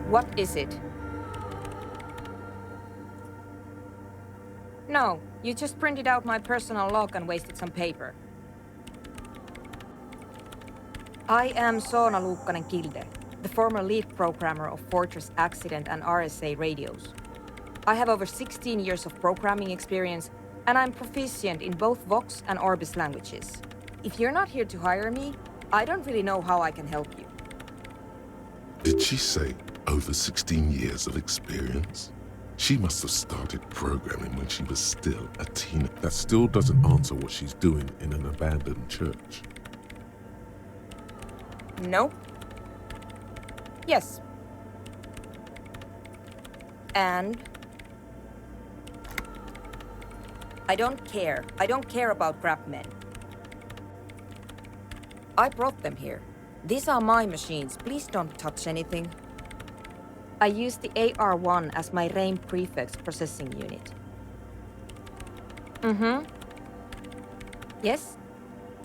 What is it? No, you just printed out my personal log and wasted some paper. I am Soona Kilde, the former lead programmer of Fortress Accident and RSA radios. I have over 16 years of programming experience, and I'm proficient in both Vox and Orbis languages. If you're not here to hire me, I don't really know how I can help you. Did she say over 16 years of experience? She must have started programming when she was still a teen. That still doesn't answer what she's doing in an abandoned church. No. Yes. And? I don't care. I don't care about crap men. I brought them here. These are my machines. Please don't touch anything. I use the AR-1 as my RAIM prefix processing unit. Yes?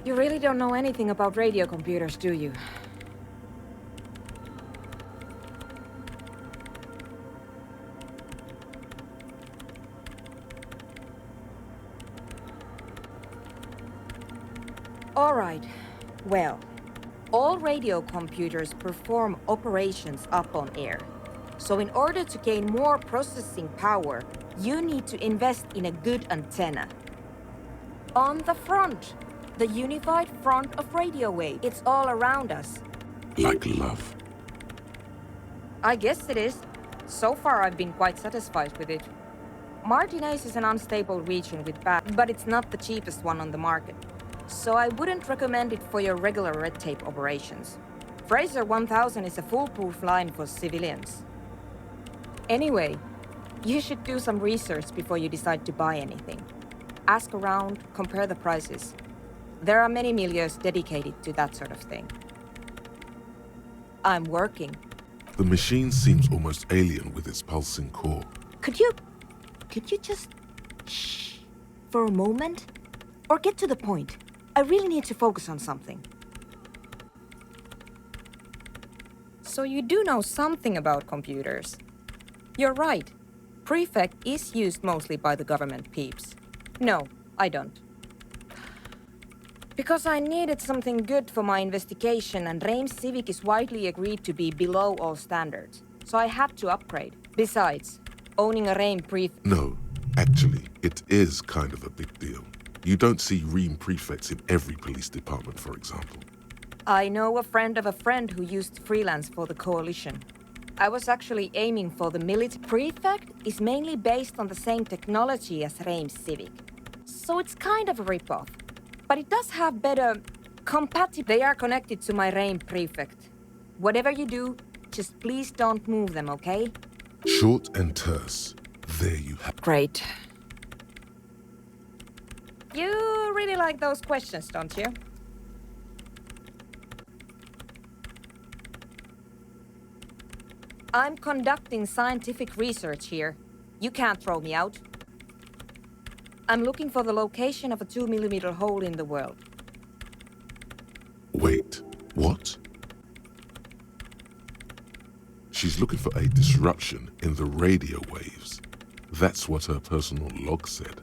You really don't know anything about radio computers, do you? All right. Well, all radio computers perform operations up on air. So in order to gain more processing power, you need to invest in a good antenna. On the front, the unified front of radio wave. It's all around us. Like love. I guess it is. So far, I've been quite satisfied with it. Martinez is an unstable region with bad, but it's not the cheapest one on the market. So I wouldn't recommend it for your regular red tape operations. Fraser 1000 is a foolproof line for civilians. Anyway, you should do some research before you decide to buy anything. Ask around, compare the prices. There are many milieux dedicated to that sort of thing. I'm working. The machine seems almost alien with its pulsing core. Could you just shh for a moment? Or get to the point. I really need to focus on something. So you do know something about computers. You're right. Prefect is used mostly by the government peeps. No, I don't. Because I needed something good for my investigation, and RAIM Civic is widely agreed to be below all standards. So I had to upgrade. Besides, owning a RAIM prefect... No, actually, it is kind of a big deal. You don't see REAM prefects in every police department, for example. I know a friend of a friend who used to freelance for the Coalition. I was actually aiming for the military. Prefect is mainly based on the same technology as RAIM Civic. So it's kind of a ripoff. But it does have better compatibility. They are connected to my RAIM prefect. Whatever you do, just please don't move them, okay? Short and terse. There you have. Great. You really like those questions, don't you? I'm conducting scientific research here. You can't throw me out. I'm looking for the location of a 2mm hole in the world. Wait, what? She's looking for a disruption in the radio waves. That's what her personal log said.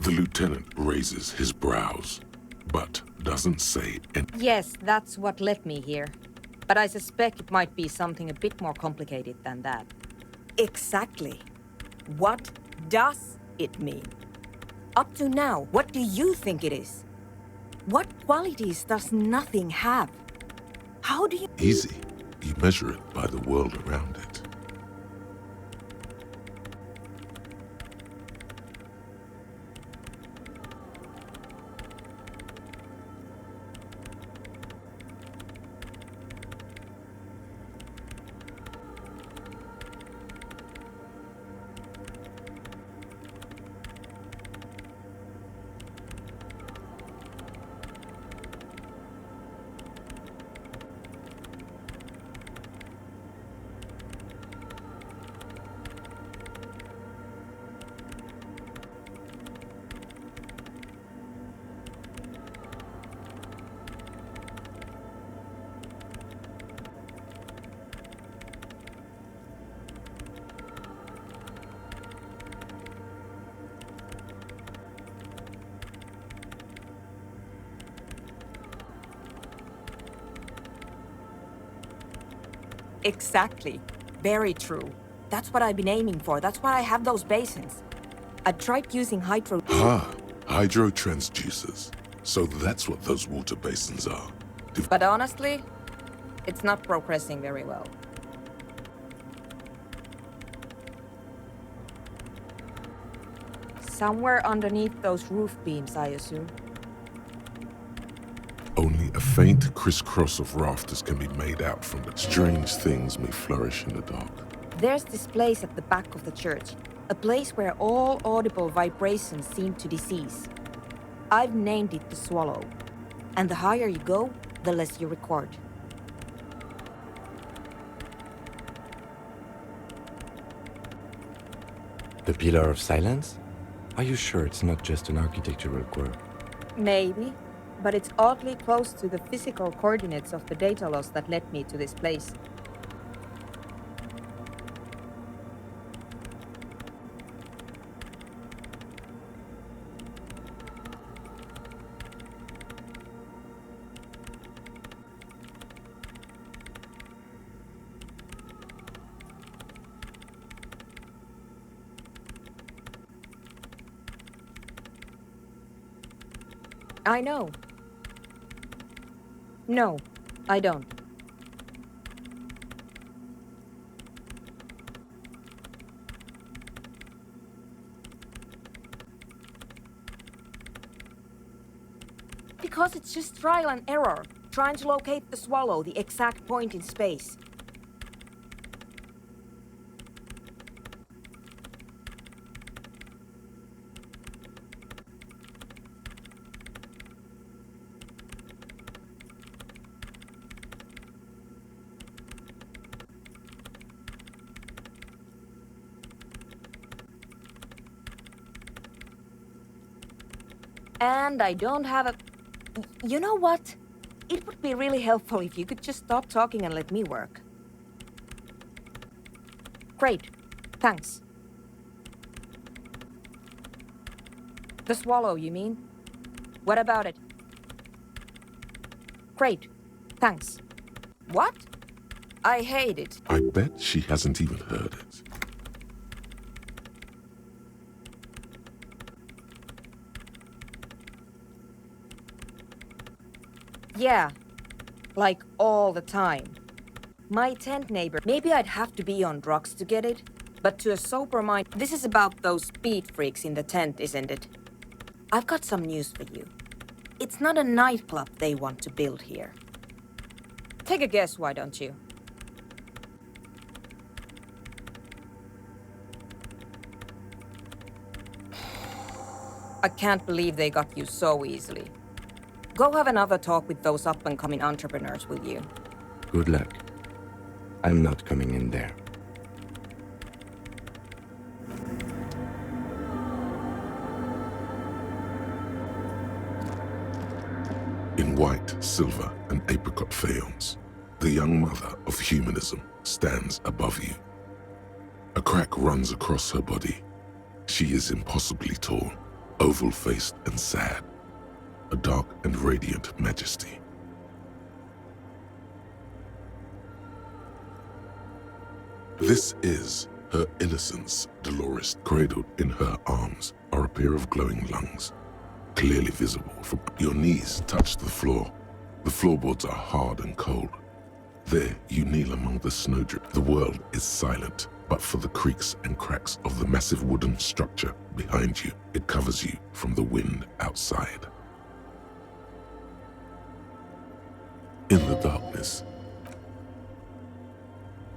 The lieutenant raises his brows, but doesn't say anything. Yes, that's what led me here. But I suspect it might be something a bit more complicated than that. Exactly. What does it mean? Up to now, what do you think it is? What qualities does nothing have? How do you... Easy. You measure it by the world around it. Exactly. Very true. That's what I've been aiming for. That's why I have those basins. I tried using hydro... Ah, hydrotransducers. So that's what those water basins are. But honestly, it's not progressing very well. Somewhere underneath those roof beams, I assume. Only a faint crisscross of rafters can be made out from it. Strange things may flourish in the dark. There's this place at the back of the church. A place where all audible vibrations seem to decease. I've named it the Swallow. And the higher you go, the less you record. The Pillar of Silence? Are you sure it's not just an architectural quirk? Maybe, but it's oddly close to the physical coordinates of the data loss that led me to this place. I know. No, I don't. Because it's just trial and error, trying to locate the Swallow, the exact point in space. And I don't have a... You know what? It would be really helpful if you could just stop talking and let me work. Great. Thanks. The Swallow, you mean? What about it? Great. Thanks. What? I hate it. I bet she hasn't even heard it. Yeah. Like all the time. My tent neighbor... Maybe I'd have to be on drugs to get it, but to a sober mind... This is about those speed freaks in the tent, isn't it? I've got some news for you. It's not a nightclub they want to build here. Take a guess, why don't you? I can't believe they got you so easily. Go have another talk with those up-and-coming entrepreneurs, will you? Good luck. I'm not coming in there. In white, silver, and apricot faience, the young mother of humanism stands above you. A crack runs across her body. She is impossibly tall, oval-faced and sad, a dark and radiant majesty. This is her innocence, Dolores. Cradled in her arms are a pair of glowing lungs, clearly visible from your knees touch the floor. The floorboards are hard and cold. There you kneel among the snowdrift. The world is silent, but for the creaks and cracks of the massive wooden structure behind you. It covers you from the wind outside. In the darkness,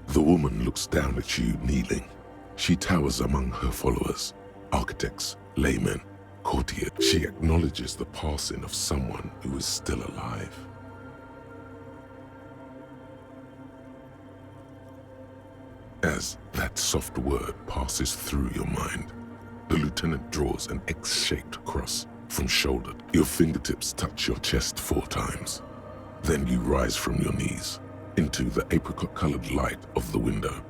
the woman looks down at you kneeling. She towers among her followers, architects, laymen, courtiers. She acknowledges the passing of someone who is still alive. As that soft word passes through your mind, the lieutenant draws an X-shaped cross from shoulder. Your fingertips touch your chest 4 times. Then you rise from your knees into the apricot-colored light of the window.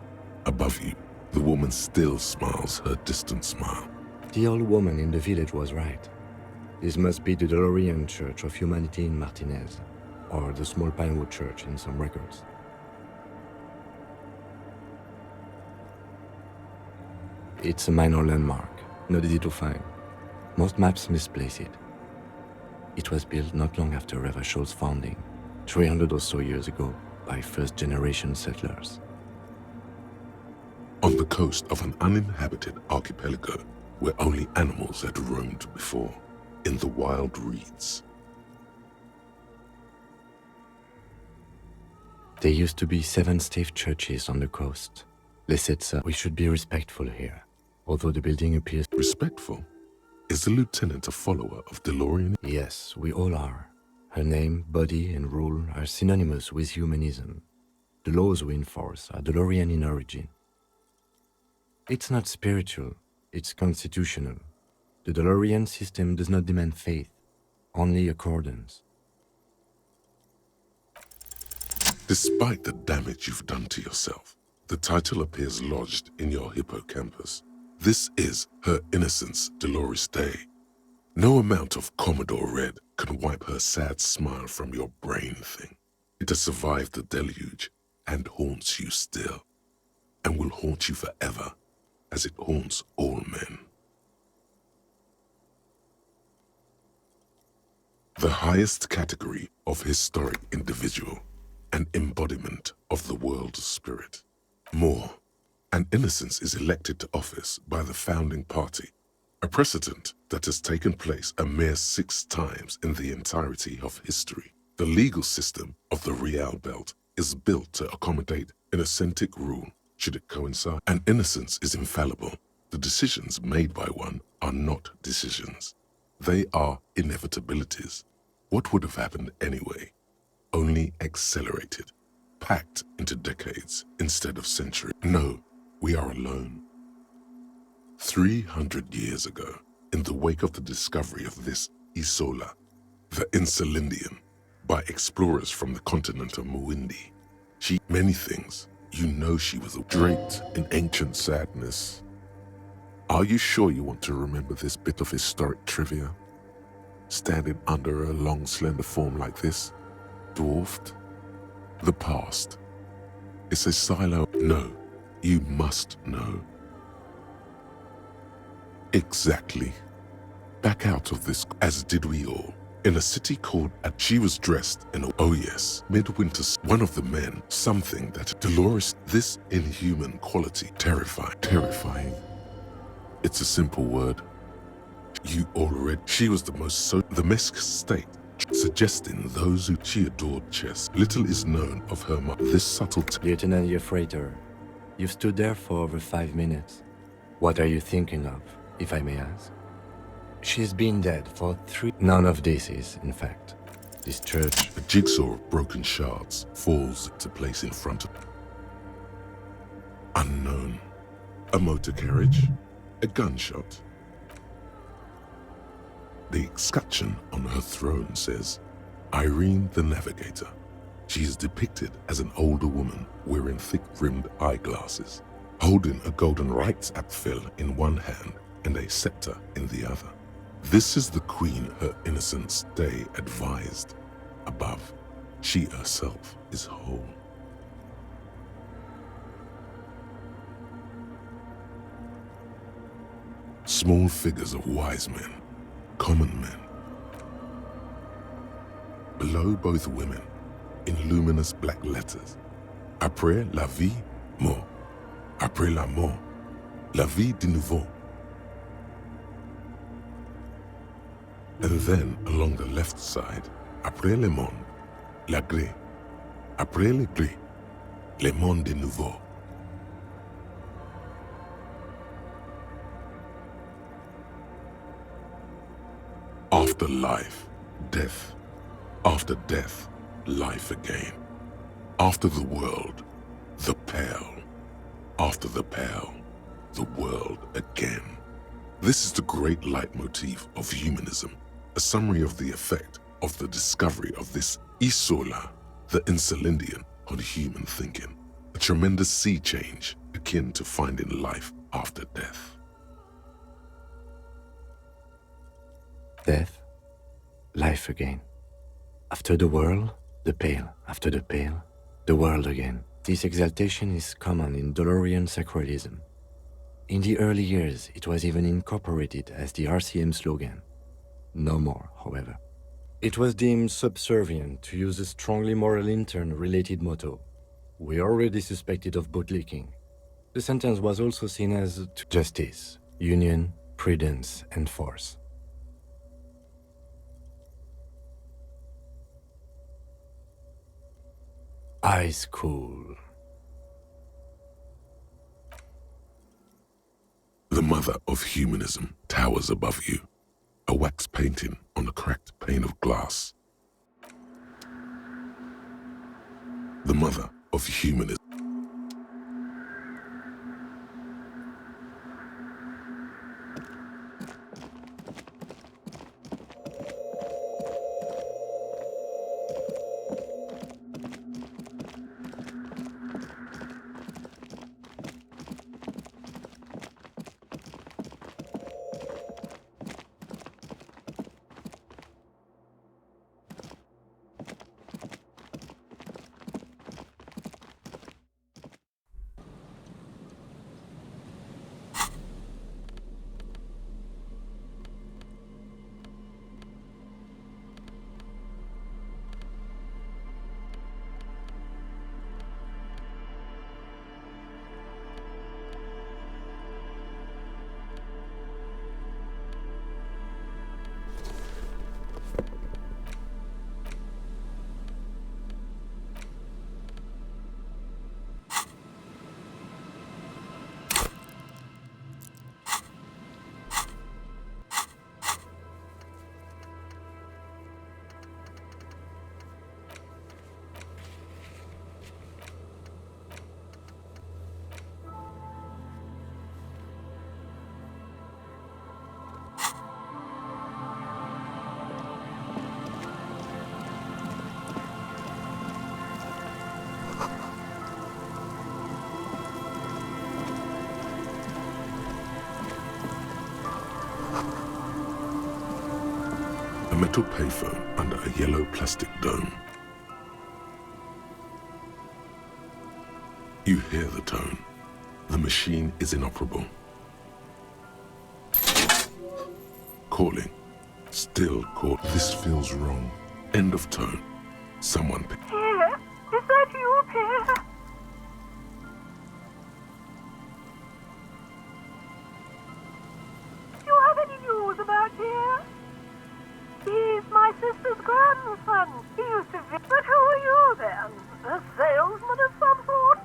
Above you, the woman still smiles her distant smile. The old woman in the village was right. This must be the DeLorean Church of Humanity in Martinez, or the small Pinewood Church in some records. It's a minor landmark, not easy to find. Most maps misplace it. It was built not long after Revachol's founding, 300 or so years ago, by first-generation settlers. On the coast of an uninhabited archipelago where only animals had roamed before, in the wild reeds. There used to be 7 stave churches on the coast. We should be respectful here, although the building appears... Respectful? Is the lieutenant a follower of DeLorean? Yes, we all are. Her name, body, and rule are synonymous with humanism. The laws we enforce are DeLorean in origin. It's not spiritual, it's constitutional. The DeLorean system does not demand faith, only accordance. Despite the damage you've done to yourself, the title appears lodged in your hippocampus. This is Her Innocence Dolores Day. No amount of Commodore Red can wipe her sad smile from your brain thing. It has survived the deluge and haunts you still, and will haunt you forever, as it haunts all men. The highest category of historic individual, an embodiment of the world spirit. More, an innocence is elected to office by the founding party, a precedent that has taken place a mere 6 times in the entirety of history. The legal system of the Real Belt is built to accommodate innocent rule should it coincide. An innocence is infallible. The decisions made by one are not decisions. They are inevitabilities. What would have happened anyway? Only accelerated, packed into decades instead of centuries. No, we are alone. 300 years ago, in the wake of the discovery of this Isola, the Insulindian, by explorers from the continent of Muindi, many things, you know she was draped in ancient sadness. Are you sure you want to remember this bit of historic trivia? Standing under a long, slender form like this, dwarfed? The past. It's a silo. No, you must know. Exactly. Back out of this, as did we all, in a city called... She was dressed in a... Oh yes, midwinter. One of the men, something that Dolores, this inhuman quality, terrifying. It's a simple word. You already... She was the most the Mesk state, suggesting those who she adored chess. Little is known of her this subtle... Lieutenant Yefrater, you've stood there for over 5 minutes. What are you thinking of, if I may ask? She's been dead for 3... None of this is, in fact. This church... A jigsaw of broken shards falls into place in front of... Unknown. A motor carriage. A gunshot. The escutcheon on her throne says, Irene the Navigator. She is depicted as an older woman wearing thick-rimmed eyeglasses, holding a golden Reichsapfel in one hand and a scepter in the other. This is the queen Her Innocence Day advised. Above, she herself is whole. Small figures of wise men, common men. Below both women, in luminous black letters, après la vie, mort. Après la mort, la vie de nouveau. And then, along the left side, après le monde, la gré. Après le gré, le monde de nouveau. After life, death. After death, life again. After the world, the pale. After the pale, the world again. This is the great leitmotif of humanism, a summary of the effect of the discovery of this Isola, the Insulindian, on human thinking. A tremendous sea change akin to finding life after death. Death, life again. After the world, the pale. After the pale, the world again. This exaltation is common in DeLorean sacralism. In the early years, it was even incorporated as the RCM slogan. No more, however. It was deemed subservient to use a strongly moral intern-related motto. We already suspected of bootlicking. The sentence was also seen as justice, union, prudence, and force. Ice cool. The mother of humanism towers above you, a wax painting on a cracked pane of glass. The mother of humanism. A metal payphone under a yellow plastic dome. You hear the tone. The machine is inoperable. Calling. Still call. This feels wrong. End of tone. Someone. Pierre? Is that you, Pierre? Do you have any news about Pierre? He's my sister's grandson. He used to be... But who are you, then? A salesman of some sort?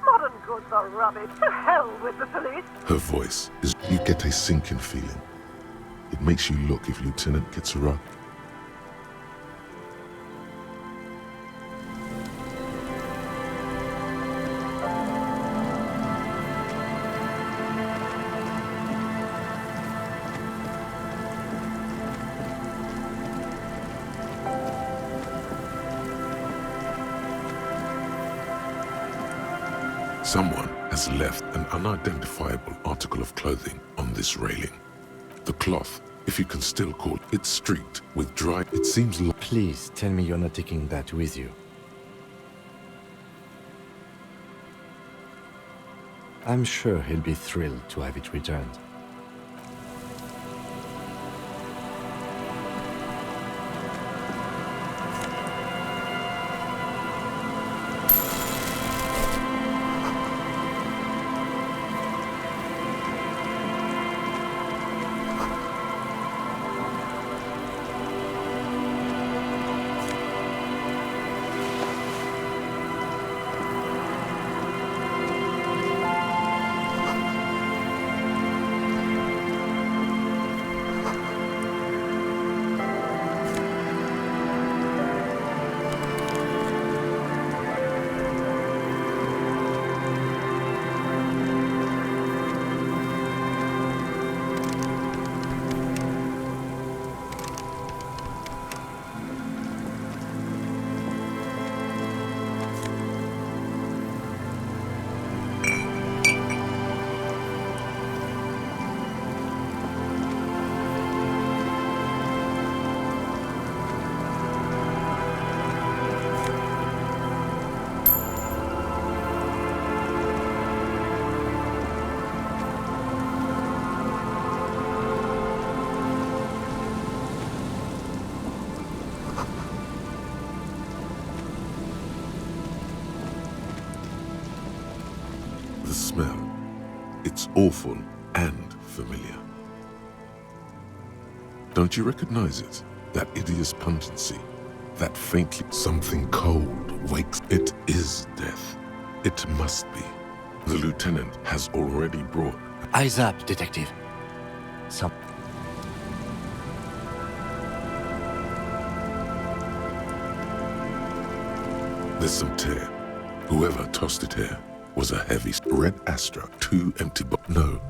Modern goods are rubbish. To hell with the police. Her voice is. You get a sinking feeling. It makes you look if Lieutenant gets a rug. Someone has left an unidentifiable article of clothing on this railing. The cloth, if you can still call it, streaked with dry. It seems like. Please tell me you're not taking that with you. I'm sure he'll be thrilled to have it returned. The smell. It's awful and familiar. Don't you recognize it? That hideous pungency. That faintly something cold wakes. It is death. It must be. The lieutenant has already brought. Eyes up, detective. Some. There's some tear. Whoever tossed it here was a heavy red Astra, 2 empty No.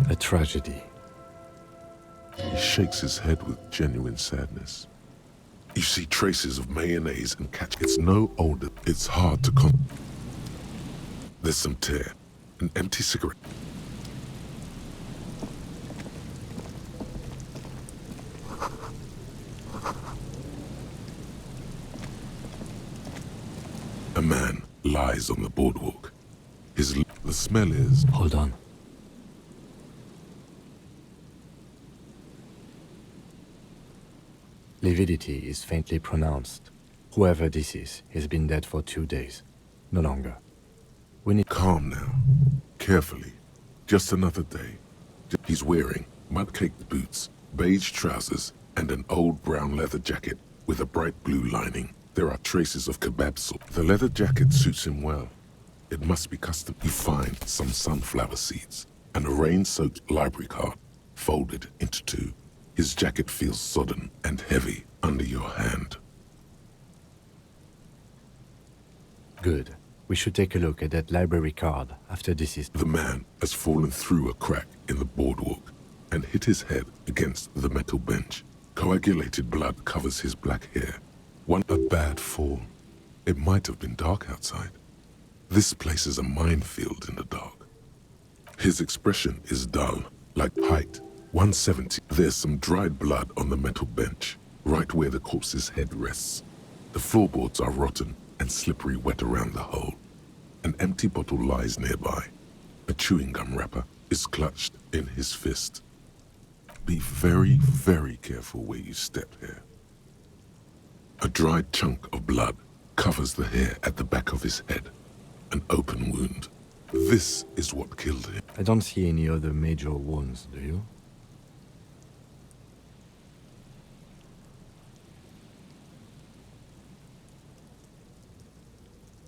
A tragedy. He shakes his head with genuine sadness. You see traces of mayonnaise and ketchup. It's no older. It's hard to There's some tear. An empty cigarette. A man lies on the boardwalk. The smell is... Hold on. Lividity is faintly pronounced. Whoever this is, he's been dead for 2 days. No longer. We need... Calm now. Carefully. Just another day. He's wearing mud-caked boots, beige trousers, and an old brown leather jacket with a bright blue lining. There are traces of kebab sauce. The leather jacket suits him well. It must be custom. You find some sunflower seeds and a rain-soaked library card folded into 2. His jacket feels sodden and heavy under your hand. Good. We should take a look at that library card after this is... The man has fallen through a crack in the boardwalk and hit his head against the metal bench. Coagulated blood covers his black hair. A bad fall. It might have been dark outside. This place is a minefield in the dark. His expression is dull, like height. 170. There's some dried blood on the metal bench, right where the corpse's head rests. The floorboards are rotten and slippery wet around the hole. An empty bottle lies nearby. A chewing gum wrapper is clutched in his fist. Be very, very careful where you step here. A dried chunk of blood covers the hair at the back of his head. An open wound. This is what killed him. I don't see any other major wounds, do you?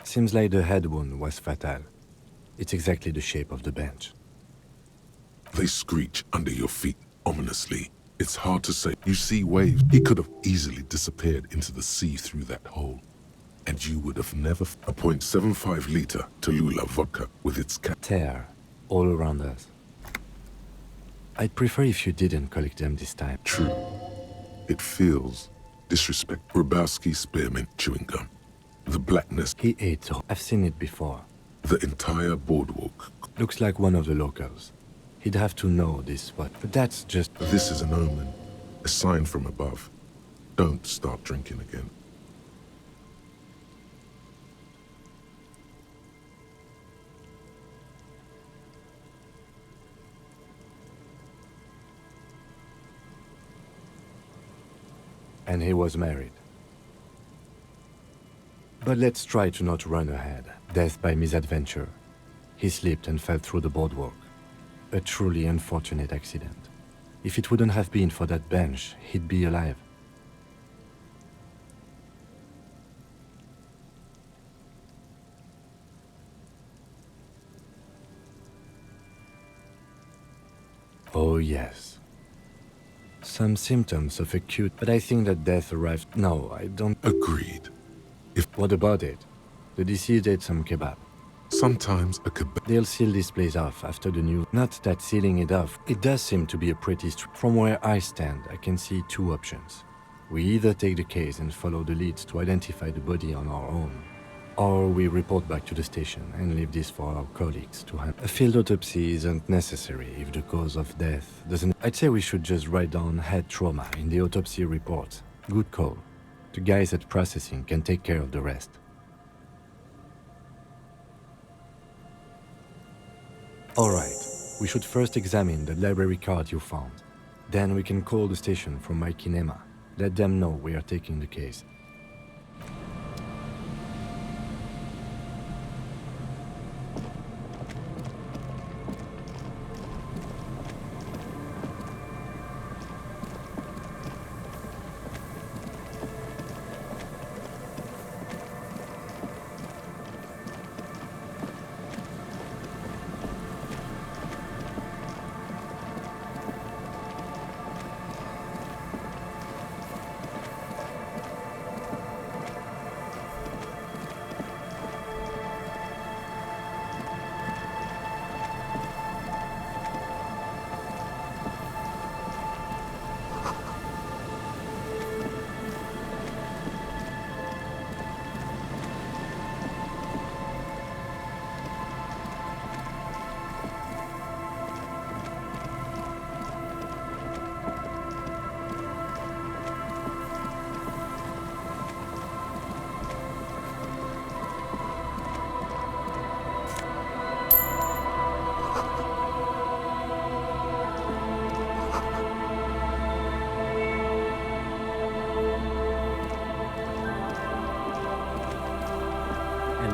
Seems like the head wound was fatal. It's exactly the shape of the bench. They screech under your feet ominously. It's hard to say. You see waves. He could have easily disappeared into the sea through that hole. And you would have never... A .75 liter Tallulah vodka with its cap. Tear all around us. I'd prefer if you didn't collect them this time. True. It feels disrespect. Grabowski spearmint chewing gum. The blackness. He ate. I've seen it before. The entire boardwalk. Looks like one of the locals. He'd have to know this, but that's just... This is an omen. A sign from above. Don't start drinking again. And he was married. But let's try to not run ahead. Death by misadventure. He slipped and fell through the boardwalk. A truly unfortunate accident. If it wouldn't have been for that bench, he'd be alive. Oh yes. Some symptoms of acute, but I think that death arrived... No, I don't... Agreed. What about it? The deceased ate some kebab. Sometimes a kebab... They'll seal this place off after the news. Not that sealing it off. It does seem to be a pretty... From where I stand, I can see 2 options. We either take the case and follow the leads to identify the body on our own, or we report back to the station and leave this for our colleagues to handle. A field autopsy isn't necessary if the cause of death doesn't... I'd say we should just write down head trauma in the autopsy report. Good call. The guys at processing can take care of the rest. Alright, we should first examine the library card you found. Then we can call the station from my kinema. Let them know we are taking the case.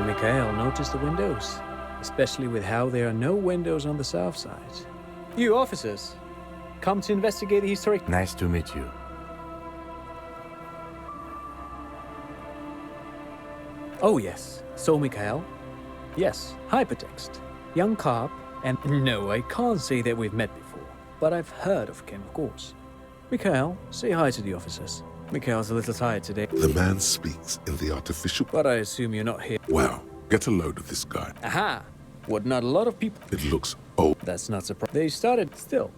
Mikhail noticed the windows, especially with how there are no windows on the south side. You officers, come to investigate the historic... Nice to meet you. Oh yes, so Mikhail? Yes, hypertext. Young cop, and no, I can't say that we've met before, but I've heard of him, of course. Mikhail, say hi to the officers. Mikhail's a little tired today. The man speaks in the artificial... But I assume you're not here. Wow, get a load of this guy. Aha! What not a lot of people... It looks old. That's not surprising. They started still.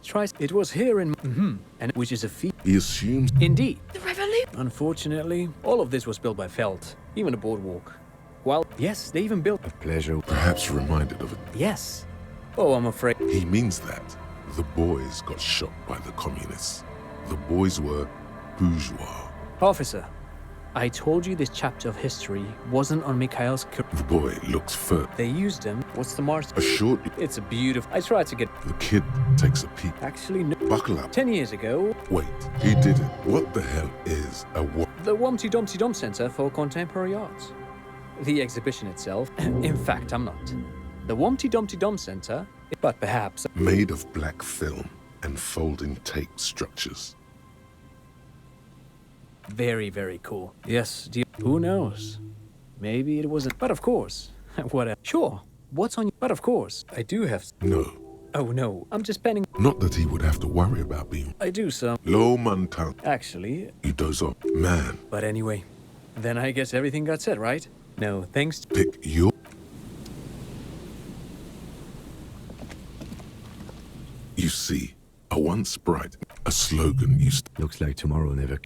Try... It was here in... and which is a feat. He assumes... Indeed. The revolution. Unfortunately, all of this was built by Feld. Even the boardwalk. Well, yes, they even built... A pleasure. Perhaps reminded of it. Yes. Oh, I'm afraid... He means that the boys got shot by the communists. The boys were bourgeois. Officer, I told you this chapter of history wasn't on Mikhail's... The boy looks fur. They used him. What's the march? A short... It's a beautiful... I tried to get... The kid takes a peek. Actually, no. Buckle up. 10 years ago, Wait, he did it. What the hell is a what? the Wumpty Dumpty Dump Center for Contemporary Art. The exhibition itself... In fact, I'm not. The Wumpty Dumpty Dump Center, but perhaps... Made of black film and folding tape structures. Very, very cool. Yes, who knows? Maybe it wasn't... But of course. Whatever. Sure. What's on you? But of course. I do have... No, Oh no, I'm just penning... not that he would have to worry about being I do some... low mountain. Actually, You doze off. Man, but anyway. Then I guess everything got said, right? No, thanks... pick your... You see, a once bright, a slogan used... Looks like tomorrow never...